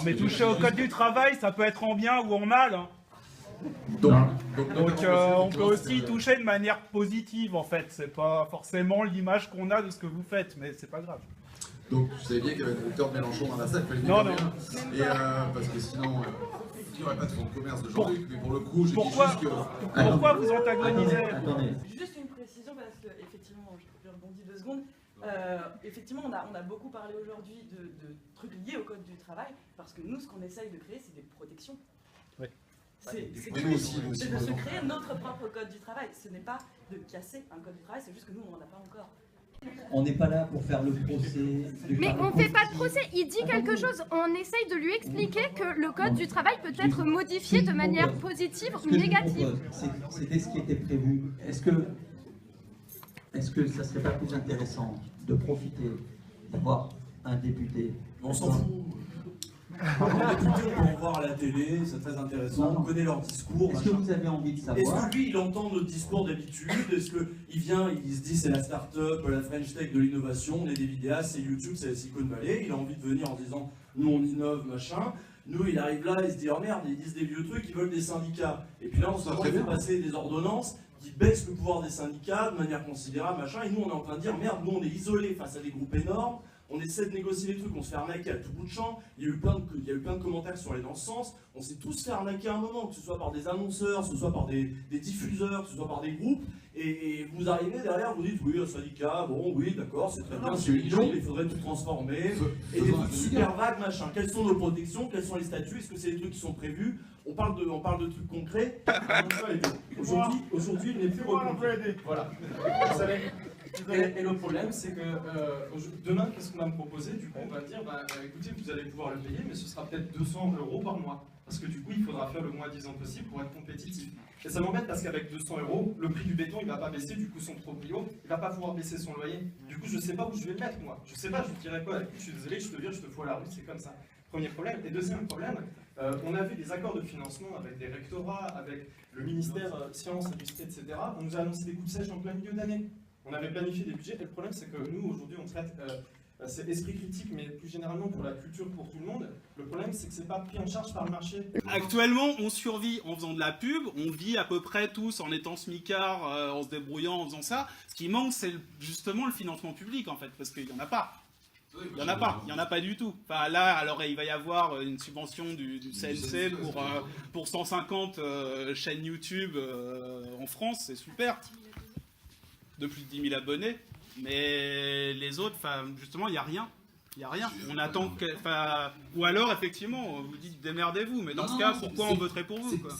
Mais toucher au code du travail, ça peut être en bien ou en mal. Hein. Donc on peut aussi y toucher de manière positive en fait. C'est pas forcément l'image qu'on a de ce que vous faites, mais c'est pas grave. Donc tu savais bien qu'il y avait un docteur Mélenchon dans la salle, il fallait Non, non. Et parce que sinon, il n'y aurait pas de fonds de commerce de Jean-Luc, mais pour le coup, je dis juste que... Pourquoi vous antagonisez? Attendez. Juste une précision parce que effectivement, je rebondis 2 secondes. Effectivement, on a beaucoup parlé aujourd'hui de trucs liés au code du travail, parce que nous, ce qu'on essaye de créer, c'est des protections. Oui. C'est de se créer notre propre code du travail. Ce n'est pas de casser un code du travail, c'est juste que nous, on n'en a pas encore. On n'est pas là pour faire le procès. Mais on ne fait pas de procès, il dit quelque chose. On essaye de lui expliquer que le code du travail peut être modifié de manière positive ou négative. C'était ce qui était prévu. Est-ce que ça serait pas plus intéressant de profiter d'avoir un député? On s'en fout. Les députés, on peut en voir à la télé, c'est très intéressant, on connaît leur discours. Est-ce que vous avez envie de savoir? Est-ce que lui, il entend notre discours d'habitude? Est-ce qu'il vient, il se dit c'est la start-up, la French Tech de l'innovation, on est des vidéastes, c'est YouTube, c'est la Silicon Valley, il a envie de venir en disant nous on innove, machin. Nous, il arrive là, il se dit oh merde, ils disent des vieux trucs, ils veulent des syndicats. Et puis là, on se fait passer des ordonnances qui baissent le pouvoir des syndicats de manière considérable, machin. Et nous, on est en train de dire merde, nous on est isolés face à des groupes énormes. On essaie de négocier les trucs, on se fait arnaquer à tout bout de champ. Il y a eu plein de commentaires qui sont allés dans ce sens. On s'est tous fait arnaquer à un moment, que ce soit par des annonceurs, que ce soit par des diffuseurs, que ce soit par des groupes. Et vous arrivez derrière, vous dites oui, un syndicat, bon, oui, d'accord, c'est très bien, c'est mignon, mais il faudrait tout transformer. Et des trucs super vagues, machin. Quelles sont nos protections? Quels sont les statuts? Est-ce que c'est des trucs qui sont prévus? On parle de trucs concrets. Aujourd'hui, il n'est plus reconduit. Voilà. Vous savez. Et le problème, c'est que demain, qu'est-ce qu'on va me proposer? Du coup, on va dire, écoutez, vous allez pouvoir le payer, mais ce sera peut-être 200 € par mois. Parce que du coup, il faudra faire le moins disant possible pour être compétitif. Et ça m'embête parce qu'avec 200 €, le prix du béton, il ne va pas baisser, du coup, son proprio, il ne va pas pouvoir baisser son loyer. Du coup, je ne sais pas où je vais le mettre, moi. Je ne sais pas, je lui dirais quoi? Je suis désolé, je te vire, je te fous à la rue, c'est comme ça. Premier problème. Et deuxième problème, on avait des accords de financement avec des rectorats, avec le ministère Sciences, Industrie, etc. On nous a annoncé des coups de sèche en plein milieu d'année. On avait planifié des budgets, et le problème c'est que nous aujourd'hui on traite c'est esprit critique, mais plus généralement pour la culture pour tout le monde. Le problème c'est que c'est pas pris en charge par le marché. Actuellement on survit en faisant de la pub, on vit à peu près tous en étant smicards, en se débrouillant, en faisant ça. Ce qui manque c'est justement le financement public en fait, parce qu'il n'y en a pas. Il n'y en a pas du tout. Enfin, là, alors il va y avoir une subvention du CNC pour 150 chaînes YouTube en France, c'est super. De plus de 10 000 abonnés, mais les autres, justement, il n'y a rien. Il n'y a rien. On attend que... Ou alors, effectivement, vous dites démerdez-vous, mais dans ce cas, pourquoi on voterait pour vous quoi.